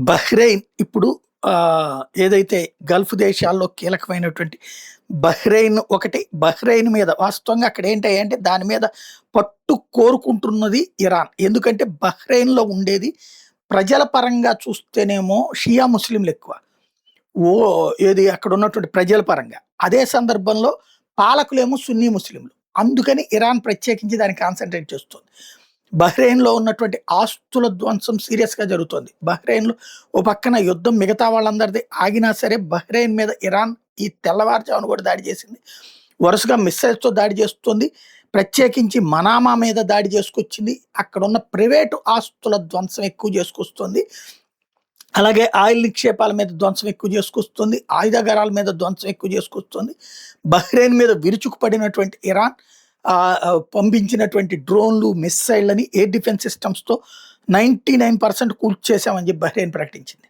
Bahrain ఇప్పుడు ఏదైతే Gulf దేశాల్లో కీలకమైనటువంటి బహ్రెయిన్ ఒకటి. బహ్రెయిన్ మీద వాస్తవంగా అక్కడ ఏంటంటే దాని మీద పట్టు కోరుకుంటున్నది ఇరాన్. ఎందుకంటే బహ్రెయిన్‌లో ఉండేది ప్రజల పరంగా చూస్తేనేమో షియా ముస్లింలు ఎక్కువ. ఏది అక్కడ ఉన్నటువంటి ప్రజల పరంగా. అదే సందర్భంలో పాలకులేమో సున్నీ ముస్లింలు. అందుకని ఇరాన్ ప్రత్యేకించి దాన్ని కాన్సంట్రేట్ చేస్తుంది. బహ్రెయిన్‌లో ఉన్నటువంటి ఆస్తుల ధ్వంసం సీరియస్‌గా జరుగుతోంది. బహ్రెయిన్‌లో ఓ పక్కన యుద్ధం మిగతా వాళ్ళందరిది ఆగినా సరే బహ్రెయిన్ మీద ఇరాన్ ఈ తెల్లవారుజామున కూడా దాడి చేసింది. వరుసగా మిస్సైల్స్‌తో దాడి చేస్తుంది. ప్రత్యేకించి మనామా మీద దాడి చేసుకొచ్చింది. అక్కడున్న ప్రైవేటు ఆస్తుల ధ్వంసం ఎక్కువ చేసుకొస్తుంది. అలాగే ఆయిల్ నిక్షేపాల మీద ధ్వంసం ఎక్కువ చేసుకొస్తుంది. ఆయుధాగారాల మీద ధ్వంసం ఎక్కువ చేసుకొస్తుంది. బహ్రెయిన్ మీద విరుచుకుపడినటువంటి ఇరాన్ పంపించినటువంటి డ్రోన్లు, మిస్సైళ్ళని ఎయిర్ డిఫెన్స్ సిస్టమ్స్‌తో 99% కూల్చేశామని చెప్పి బహ్రెయిన్ ప్రకటించింది.